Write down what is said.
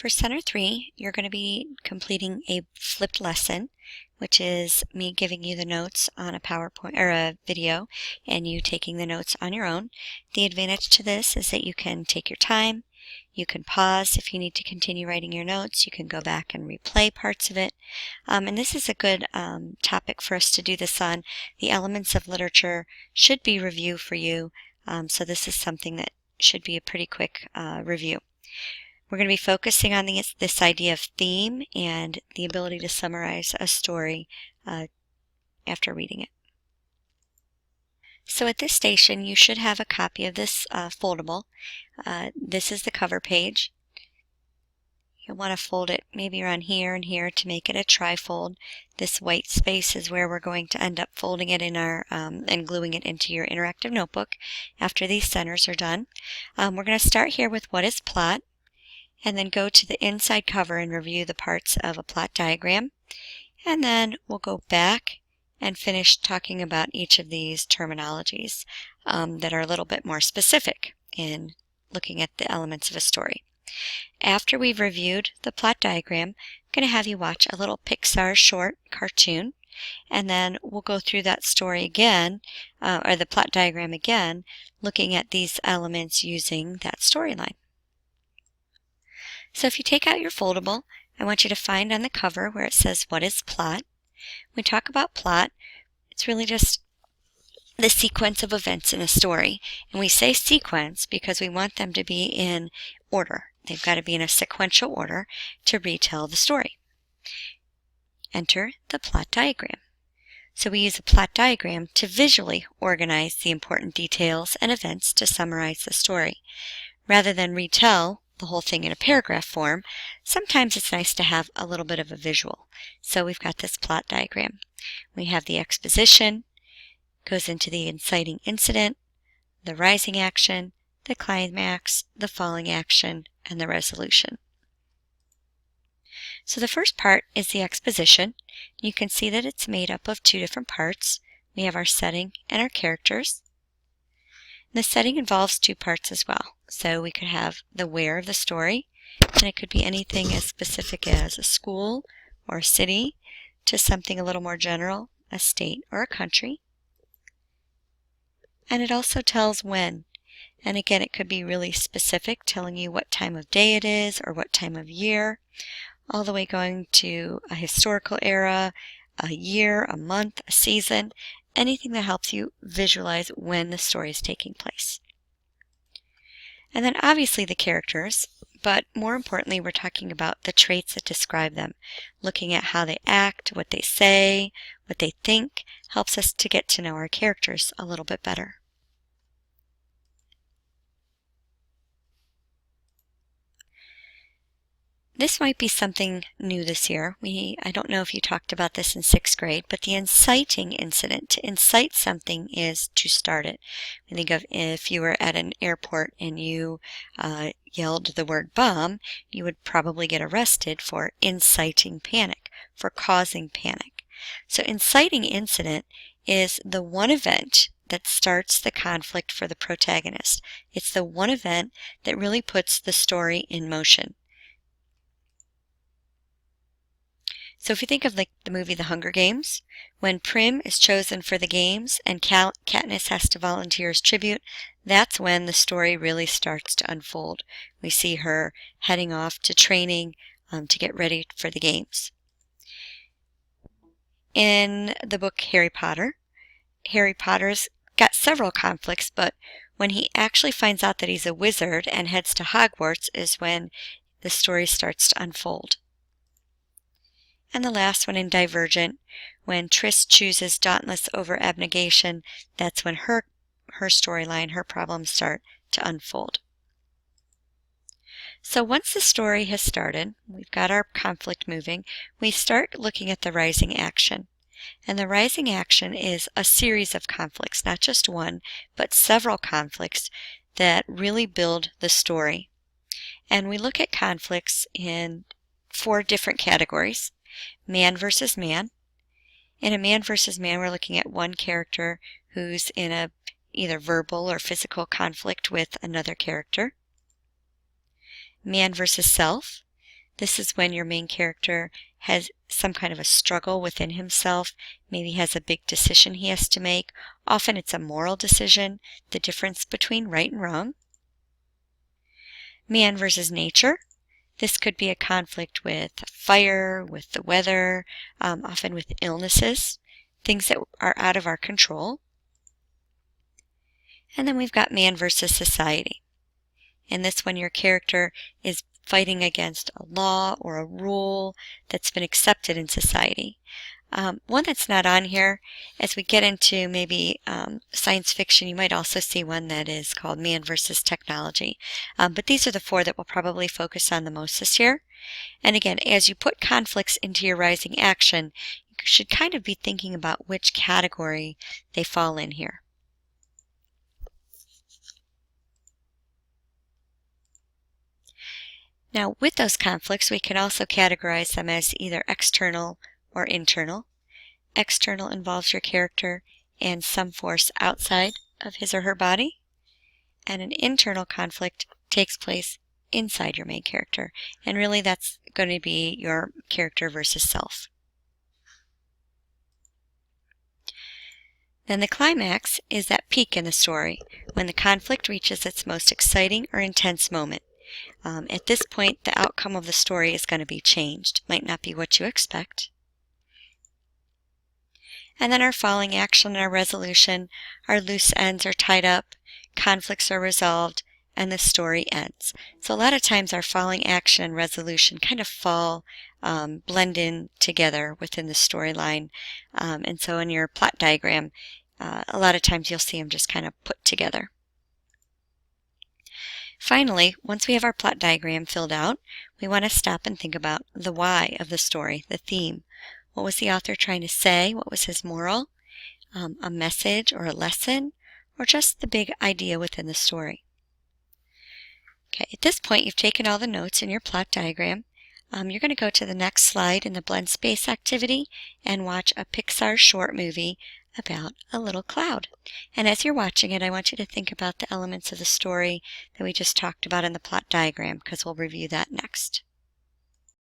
For Center 3, you're going to be completing a flipped lesson, which is me giving you the notes on a PowerPoint or a video and you taking the notes on your own. The advantage to this is that you can take your time, you can pause if you need to continue writing your notes, you can go back and replay parts of it. And this is a good topic for us to do this on. The elements of literature should be review for you, so this is something that should be a pretty quick review. We're going to be focusing on this idea of theme and the ability to summarize a story after reading it. So at this station, you should have a copy of this foldable. This is the cover page. You'll want to fold it maybe around here and here to make it a trifold. This white space is where we're going to end up folding it in our and gluing it into your interactive notebook after these centers are done. We're going to start here with what is plot, and then go to the inside cover and review the parts of a plot diagram. And then we'll go back and finish talking about each of these terminologies that are a little bit more specific in looking at the elements of a story. After we've reviewed the plot diagram, I'm going to have you watch a little Pixar short cartoon, and then we'll go through that story again, or the plot diagram again, looking at these elements using that storyline. So if you take out your foldable, I want you to find on the cover where it says, what is plot? When we talk about plot, it's really just the sequence of events in a story. And we say sequence because we want them to be in order. They've got to be in a sequential order to retell the story. Enter the plot diagram. So we use a plot diagram to visually organize the important details and events to summarize the story. Rather than retell the whole thing in a paragraph form, sometimes it's nice to have a little bit of a visual. So we've got this plot diagram. We have the exposition, goes into the inciting incident, the rising action, the climax, the falling action, and the resolution. So the first part is the exposition. You can see that it's made up of two different parts. We have our setting and our characters. The setting involves two parts as well. So we could have the where of the story, and it could be anything as specific as a school or a city to something a little more general, a state or a country. And it also tells when. And again, it could be really specific, telling you what time of day it is or what time of year, all the way going to a historical era, a year, a month, a season, anything that helps you visualize when the story is taking place. And then obviously the characters, but more importantly we're talking about the traits that describe them. Looking at how they act, what they say, what they think, helps us to get to know our characters a little bit better. This might be something new this year. I don't know if you talked about this in 6th grade, but the inciting incident. To incite something is to start it. I think of if you were at an airport and you yelled the word bomb, you would probably get arrested for inciting panic, for causing panic. So inciting incident is the one event that starts the conflict for the protagonist. It's the one event that really puts the story in motion. So if you think of like the movie The Hunger Games, when Prim is chosen for the games and Katniss has to volunteer as tribute, that's when the story really starts to unfold. We see her heading off to training to get ready for the games. In the book Harry Potter's got several conflicts, but when he actually finds out that he's a wizard and heads to Hogwarts is when the story starts to unfold. And the last one in Divergent, when Tris chooses dauntless over abnegation, that's when her storyline, her problems start to unfold. So once the story has started, we've got our conflict moving, we start looking at the rising action. And the rising action is a series of conflicts, not just one, but several conflicts that really build the story. And we look at conflicts in 4 different categories. Man versus man. In a man versus man, we're looking at one character who's in a either verbal or physical conflict with another character. Man versus self. This is when your main character has some kind of a struggle within himself, maybe has a big decision he has to make. Often it's a moral decision, the difference between right and wrong. Man versus nature. This could be a conflict with fire, with the weather, often with illnesses, things that are out of our control. And then we've got man versus society. And this when your character is fighting against a law or a rule that's been accepted in society. One that's not on here, as we get into maybe science fiction, you might also see one that is called Man versus Technology. But these are the four that we'll probably focus on the most this year. And again, as you put conflicts into your rising action, you should kind of be thinking about which category they fall in here. Now, with those conflicts, we can also categorize them as either external or internal. External involves your character and some force outside of his or her body, and an internal conflict takes place inside your main character, and really that's going to be your character versus self. Then the climax is that peak in the story, when the conflict reaches its most exciting or intense moment. At this point, the outcome of the story is going to be changed. Might not be what you expect. And then our falling action and our resolution, our loose ends are tied up, conflicts are resolved, and the story ends. So a lot of times our falling action and resolution kind of blend in together within the storyline. And so in your plot diagram, a lot of times you'll see them just kind of put together. Finally, once we have our plot diagram filled out, we want to stop and think about the why of the story, the theme. What was the author trying to say? What was his moral? A message or a lesson? Or just the big idea within the story? Okay, at this point you've taken all the notes in your plot diagram. You're going to go to the next slide in the blend space activity and watch a Pixar short movie about a little cloud. And as you're watching it, I want you to think about the elements of the story that we just talked about in the plot diagram, because we'll review that next.